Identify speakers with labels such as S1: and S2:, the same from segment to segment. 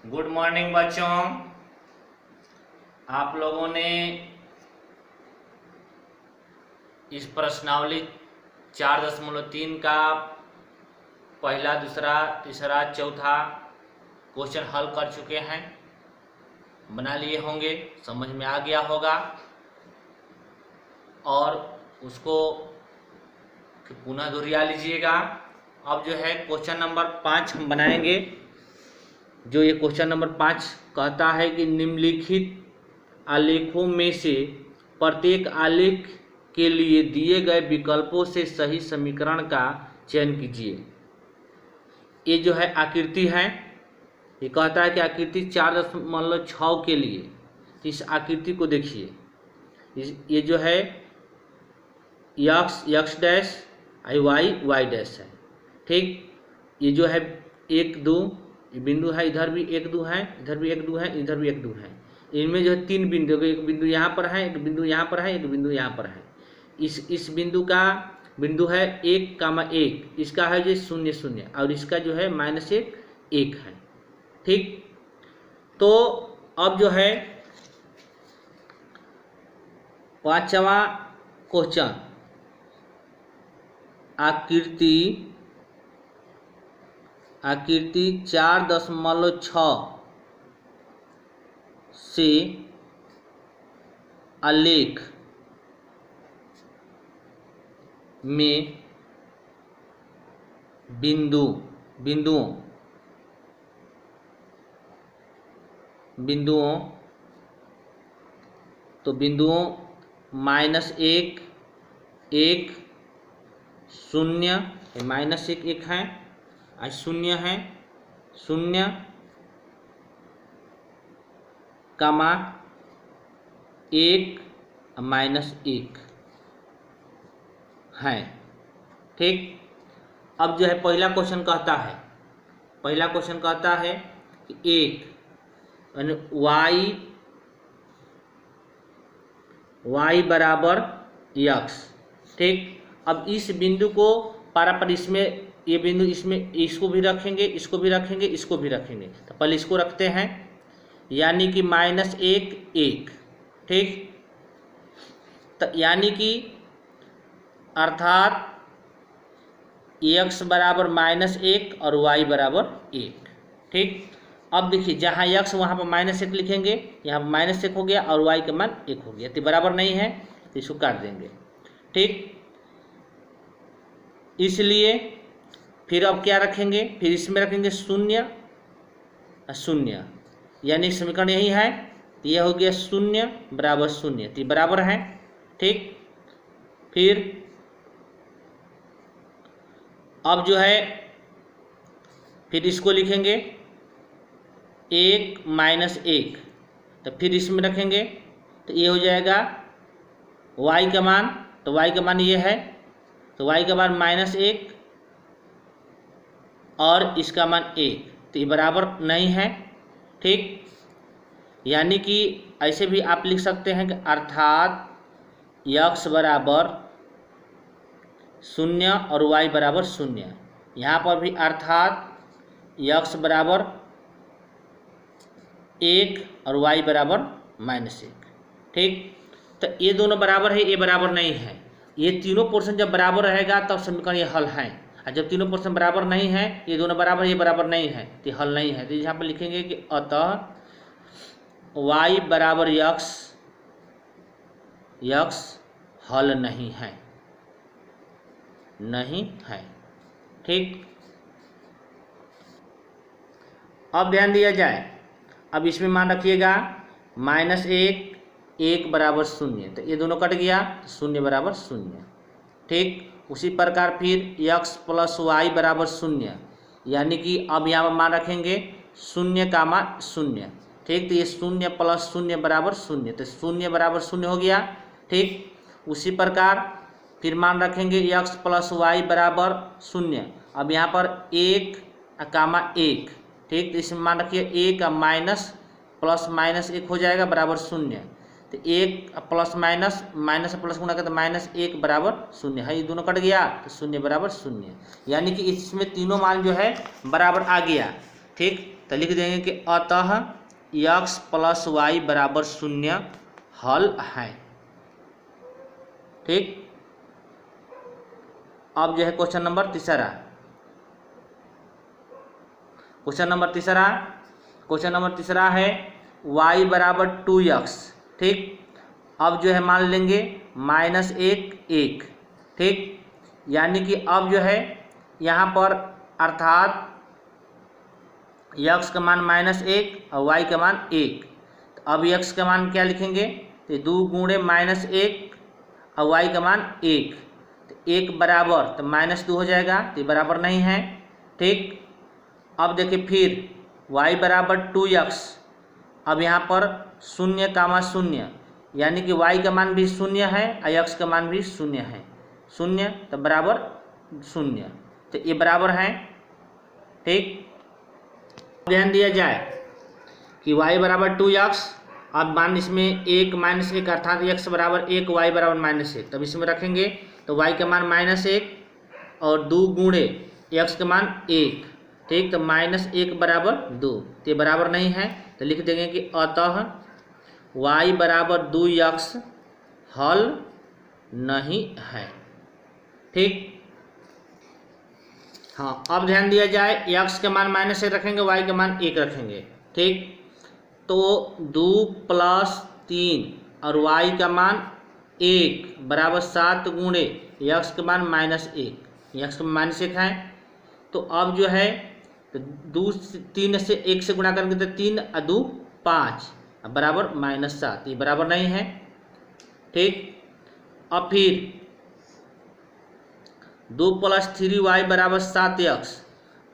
S1: Good morning बच्चों। आप लोगों ने इस प्रश्नावली 4.3 का पहला, दूसरा, तीसरा, चौथा क्वेश्चन हल कर चुके हैं, बना लिए होंगे, समझ में आ गया होगा और उसको पुनः दोहरा लीजिएगा। अब जो है क्वेश्चन नंबर 5 हम बनाएंगे। जो ये क्वेश्चन नंबर 5 कहता है कि निम्नलिखित आलेखों में से प्रत्येक आलेख के लिए दिए गए विकल्पों से सही समीकरण का चयन कीजिए। ये जो है आकृति है, ये कहता है कि आकृति 4.6 के लिए, तो इस आकृति को देखिए। ये जो है x डैश y डैश है, ठीक। ये जो है 1 2 बिंदु है, इधर भी 1 2 है, इधर भी 1 2 है, इधर भी 1 2 है। इनमें जो है 3 बिंदु, एक बिंदु यहाँ पर है, एक बिंदु यहाँ पर है, एक बिंदु यहाँ पर है। इस बिंदु का बिंदु है 1,1, इसका है जो 0 0 और इसका जो है -1 1 है, ठीक। तो अब जो है 5वां क्वेश्चन, आकृति 4.6 से आलेख में बिंदुओं तो बिंदुओं -1 1 0, -1 1 है, 0 है, 0, कमा 1 -1 है, ठीक। अब जो है पहला क्वेश्चन कहता है कि एक y बराबर x, ठीक। अब इस बिंदु को पारापर, इसमें ये बिंदु, इसमें इसको भी रखेंगे, इसको भी रखेंगे, इसको भी रखेंगे। तो पहले इसको रखते हैं, यानी कि -1 1, ठीक। तो यानी कि अर्थात x बराबर -1 और y बराबर 1, ठीक। अब देखिए, जहाँ x वहाँ पर -1 लिखेंगे, यहाँ पर -1 हो गया और y का मान 1 हो गया, तो बराबर नहीं है, तो इसको काट देंगे, ठीक। इसलिए फिर अब क्या रखेंगे, फिर इसमें रखेंगे 0 0, यानी समीकरण यही है, तो यह हो गया 0 बराबर 0, तो बराबर है, ठीक। फिर अब जो है फिर इसको लिखेंगे 1 -1, तो फिर इसमें रखेंगे, तो ये हो जाएगा y का मान, तो y का मान ये है, तो y का मान -1 और इसका मान 1, तो ये बराबर नहीं है, ठीक। यानी कि ऐसे भी आप लिख सकते हैं कि अर्थात x बराबर 0 और y बराबर 0, यहाँ पर भी अर्थात x बराबर 1 और y बराबर -1, ठीक। तो ये दोनों बराबर है, ये बराबर नहीं है। ये तीनों पोर्शन जब बराबर रहेगा तब समीकरण ये हल है, और जब तीनों पोर्शन बराबर नहीं है, ये दोनों बराबर, ये बराबर नहीं है, तो हल नहीं है। तो यहाँ पर लिखेंगे कि अतः y बराबर x हल नहीं है, ठीक। अब ध्यान दिया जाए, अब इसमें मान रखिएगा -1 1 बराबर 0, तो ये दोनों कट गया, 0 बराबर 0, ठीक। उसी प्रकार फिर x + y बराबर 0, यानी कि अब यहाँ पर मान रखेंगे 0 का मान 0, ठीक। तो ये 0 + 0 बराबर 0, तो 0 बराबर 0 हो गया, ठीक। उसी प्रकार फिर मान रखेंगे x + y बराबर 0, अब यहाँ पर 1 कामा 1, ठीक। तो इसमें मान रखिए 1 ±1 हो जाएगा बराबर 0, तो 1 प्लस माइनस प्लस गुणा करते -1 बराबर 0 है, ये दोनों कट गया, तो 0 बराबर 0, यानी कि इसमें तीनों मान जो है बराबर आ गया, ठीक। तो लिख देंगे कि अतः x प्लस वाई बराबर 0 हल है। ठीक, अब जो है क्वेश्चन नंबर तीसरा। क्वेश्चन नंबर तीसरा है y बराबर 2x। ठीक, अब जो है मान लेंगे -1 ठीक, यानी कि अब जो है यहाँ पर अर्थात x का मान -1 और y का मान 1। तो अब x का मान क्या लिखेंगे, तो 2 गुणे -1 और y का मान 1, तो 1 बराबर, तो -2 हो जाएगा, तो ये बराबर नहीं है। ठीक, अब देखिए फिर y बराबर 2x। अब यहाँ पर 0, यानी कि y का मान भी 0 है और x का मान भी 0 है, 0 तो बराबर 0, तो ये बराबर है। ठीक, ध्यान दिया जाए कि y बराबर 2x, अब मान इसमें 1 -1 अर्थात x बराबर 1 y बराबर -1, तब इसमें रखेंगे तो y का मान -1 और 2 गुणे x का मान 1। ठीक, तो -1 बराबर 2, तो ये बराबर नहीं है, तो लिख देंगे कि अतः y बराबर 2x हल नहीं है। ठीक, हाँ, अब ध्यान दिया जाए x का मान -1 रखेंगे, y का मान 1 रखेंगे। ठीक, तो 2 + 3 और y का मान 1 बराबर 7 गुणे x का मान -1, x का मान -1 है। तो अब जो है तो 3 से 1 से गुणा करेंगे तो 3 और 2 5 बराबर -7, ये बराबर नहीं है। ठीक, अब फिर 2 + 3y बराबर 7x।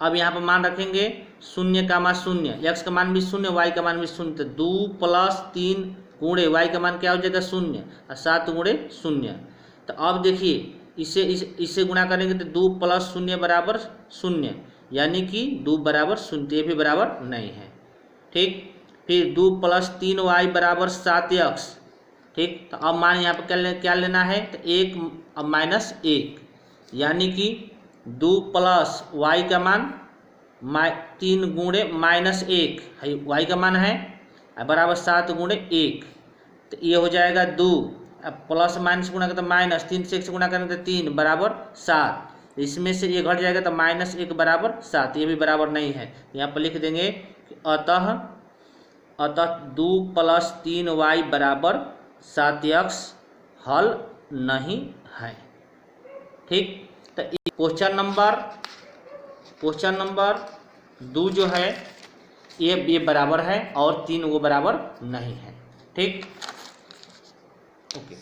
S1: अब यहाँ पर मान रखेंगे 0 का मान 0, x का मान भी 0, y का मान भी 0, तो 2 + 3 गुणे y का मान क्या हो जाएगा 0 और 7 गुणे 0। तो अब देखिए इससे गुणा करेंगे तो 2 + 0 बराबर 0, यानी कि 2 बराबर 0, ये भी बराबर नहीं है। ठीक, फिर 2 + 3y बराबर 7x। ठीक, तो अब मान यहाँ पर क्या लेना है, तो 1 और -1, यानी कि 2 + y का मान 3 गुणे -1 है, y का मान है, बराबर 7 गुणे 1, तो ये हो जाएगा 2। अब प्लस माइनस गुणा करें तो माइनस, 3 से 1 से गुणा करें तो 3 बराबर 7, इसमें से ये घट जाएगा तो -1 बराबर 7, ये भी बराबर नहीं है। यहाँ पर लिख देंगे कि अतः 2 + 3y बराबर 7x हल नहीं है। ठीक, तो क्वेश्चन नंबर 2 जो है ये बराबर है और 3 वो बराबर नहीं है। ठीक, ओके,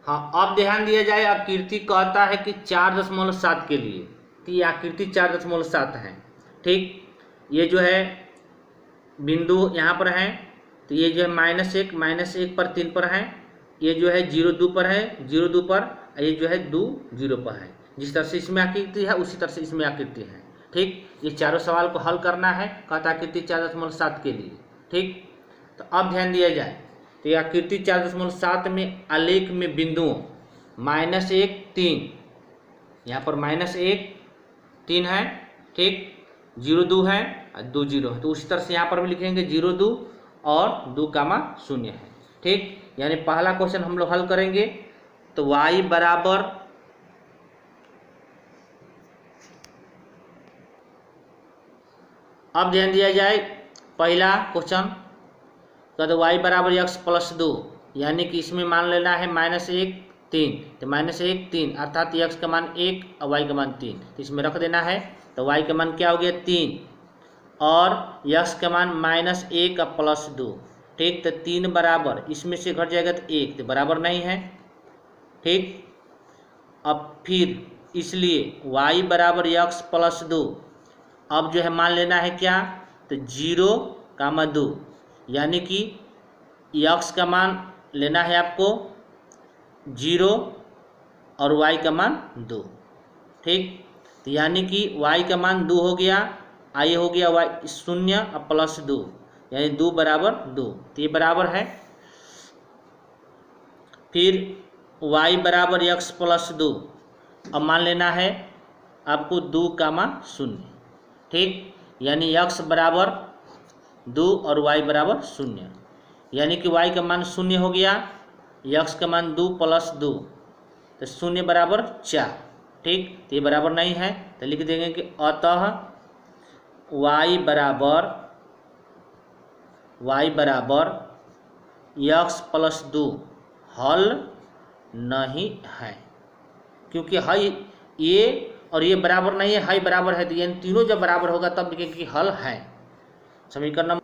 S1: हाँ, अब ध्यान दिया जाए आकृति कहता है कि 4.7 के लिए, तो ये आकृति 4.7 है। ठीक, ये जो है बिंदु यहाँ पर है, तो ये जो है -1 पर 3 पर है, ये जो है 0 पर है, 0 पर, ये जो है 2 0 पर है। जिस तरह से इसमें आकृति है उसी तरह से इसमें आकृति है। ठीक, ये चारों सवाल को हल करना है, कहता आकृति 4.7 के लिए। ठीक, तो अब ध्यान दिया जाए तो ये आकृति 4.7 में आलेख में बिंदुओं -1 3, यहाँ पर -1 3 है। ठीक, 0 2 है और 2 0 है, तो उसी तरह से यहाँ पर भी लिखेंगे 0 2 और 2 0 है। ठीक, यानी पहला क्वेश्चन हम लोग हल करेंगे तो y बराबर अब ध्यान दिया जाए पहला क्वेश्चन तो y बराबर x + 2, यानी कि इसमें मान लेना है -1 3, तो -1 3 अर्थात x का मान 1 और y का मान 3, तो इसमें रख देना है। तो y का मान क्या हो गया 3 और x का मान -1 + 2। ठीक, तो 3 बराबर, इसमें से घट जाएगा तो 1, तो बराबर नहीं है। ठीक, अब फिर इसलिए y बराबर x + 2, अब जो है मान लेना है क्या, तो 0, 2, यानी कि x का मान लेना है आपको 0 और y का मान 2। ठीक, तो यानी कि y का मान 2 हो गया, ये हो गया y 0 और +2, यानी 2 बराबर 2, तो ये बराबर है। फिर y बराबर x + 2, अब मान लेना है आपको 2, 0। ठीक, यानी x बराबर 2 और y बराबर 0, यानी कि y का मान 0 हो गया, x का मान 2 प्लस 2, तो 0 बराबर 4। ठीक, तो ये बराबर नहीं है, तो लिख देंगे कि अतः y बराबर x प्लस 2 हल नहीं है, क्योंकि है ये और ये बराबर नहीं है, हाई बराबर है, तो यानी तीनों जब बराबर होगा तब लिखेंगे कि हल है। समीकरण नंबर,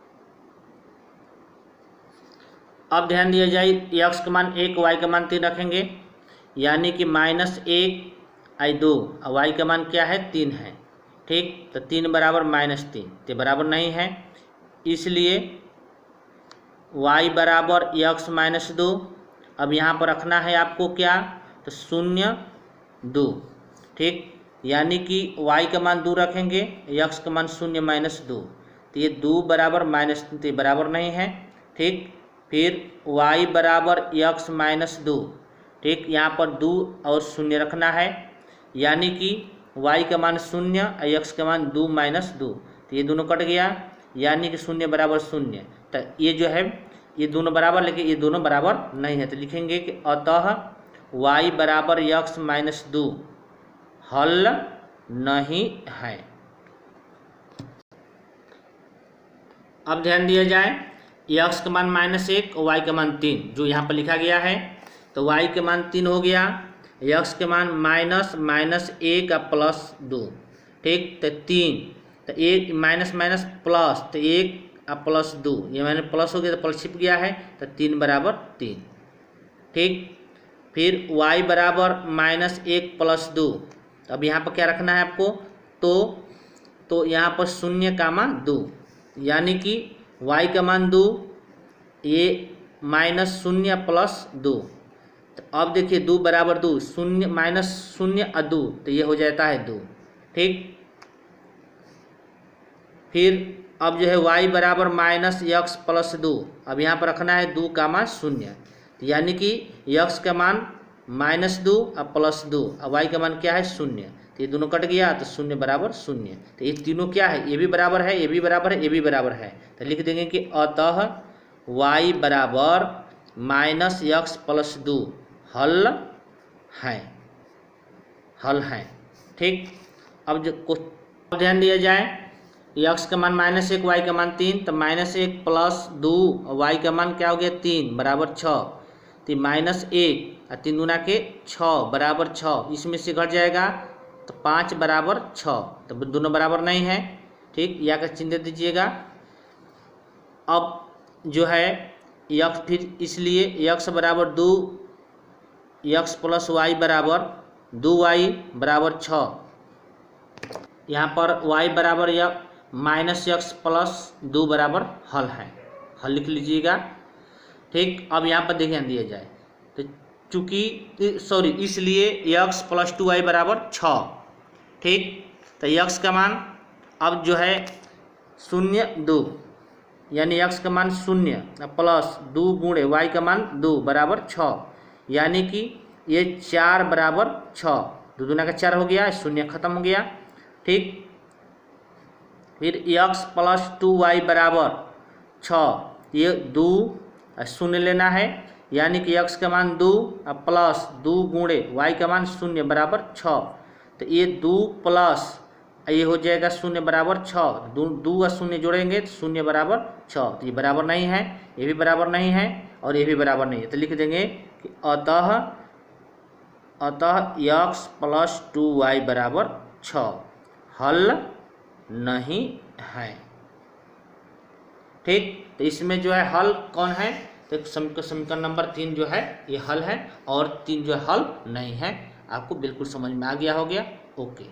S1: अब ध्यान दिया जाए, x का मान 1 y का मान 3 रखेंगे, यानी कि -1/2 और y का मान क्या है 3 है। ठीक, तो 3 बराबर -3, तो बराबर नहीं है, इसलिए y बराबर x -2। अब यहाँ पर रखना है आपको क्या, तो 0 2। ठीक, यानी कि y का मान 2 रखेंगे, x का मान 0 -2, तो ये 2 बराबर -3, तो बराबर नहीं है। ठीक, फिर y बराबर x -2। ठीक, यहाँ पर 2 और 0 रखना है, यानी कि y का मान 0 और x का मान 2 -2, तो ये दोनों कट गया, यानी कि 0 बराबर 0। तो ये जो है ये दोनों बराबर, लेकिन ये दोनों बराबर नहीं है, तो लिखेंगे कि अतः y बराबर x -2 हल नहीं है। अब ध्यान दिया जाए, x का मान -1 और y का मान 3 जो यहाँ पर लिखा गया है, तो y का मान 3 हो गया, x के मान -1 प्लस 2। ठीक, तो 3, तो 1 माइनस माइनस प्लस, तो 1 प्लस 2, ये मैंने प्लस हो गया तो प्लस छिप गया है, तो 3 बराबर 3। ठीक, फिर y बराबर -1 प्लस 2, अब यहाँ पर क्या रखना है आपको, तो यहाँ पर 0 का मान 2, यानी कि y का मान 2, ये -0 प्लस 2, तो अब देखिए 2 बराबर 2, 0 -0 और 2, तो ये हो जाता है 2। ठीक, फिर अब जो है y बराबर -x प्लस 2, अब यहाँ पर रखना है 2 का मान 0, यानी कि x का मान -2 और प्लस 2 और y का मान क्या है 0, तो ये दोनों कट गया, तो 0 बराबर 0। तो ये तीनों क्या है, ये भी बराबर है, ये भी बराबर है, ये भी बराबर है, तो लिख देंगे कि अतः y बराबर -x प्लस 2 हल है। ठीक, अब जो ध्यान दिया जाए, x का मान -1 y का मान 3, तो -1 प्लस 2 y का मान क्या हो गया 3 बराबर 6, तो -1 और 3 दूना के 6 बराबर 6, इसमें से घट जाएगा तो 5 बराबर 6, तो दोनों बराबर नहीं है। ठीक, या का चिन्ह दे दीजिएगा। अब जो है x, फिर इसलिए x बराबर 2 x प्लस y बराबर 2y बराबर 6, यहाँ पर y बराबर या -x प्लस 2 बराबर हल है, हल लिख लीजिएगा। ठीक, अब यहाँ पर ध्यान दिया जाए, तो चूँकि इसलिए x प्लस 2y बराबर 6। ठीक, तो x का मान अब जो है 0 2, यानी x का मान 0 प्लस 2 गुणे y का मान 2 बराबर 6, यानी कि ये 4 बराबर 6, 2 दूना का 4 हो गया, 0 खत्म हो गया। ठीक, फिर x प्लस 2y बराबर 6, ये 2 0 लेना है, यानी कि x का मान 2 प्लस 2 गुणे y का मान 0 बराबर 6, तो ये 2 प्लस ये हो जाएगा 0 बराबर 6, 2 और 0 जोड़ेंगे तो 0 बराबर 6, तो ये बराबर नहीं है, ये भी बराबर नहीं है और ये भी बराबर नहीं है, तो लिख देंगे कि अतः x प्लस 2y बराबर 6 हल नहीं है। ठीक, तो इसमें जो है हल कौन है, तो समीकरण नंबर 3 जो है ये हल है और 3 जो है हल नहीं है। आपको बिल्कुल समझ में आ गया हो गया। ओके।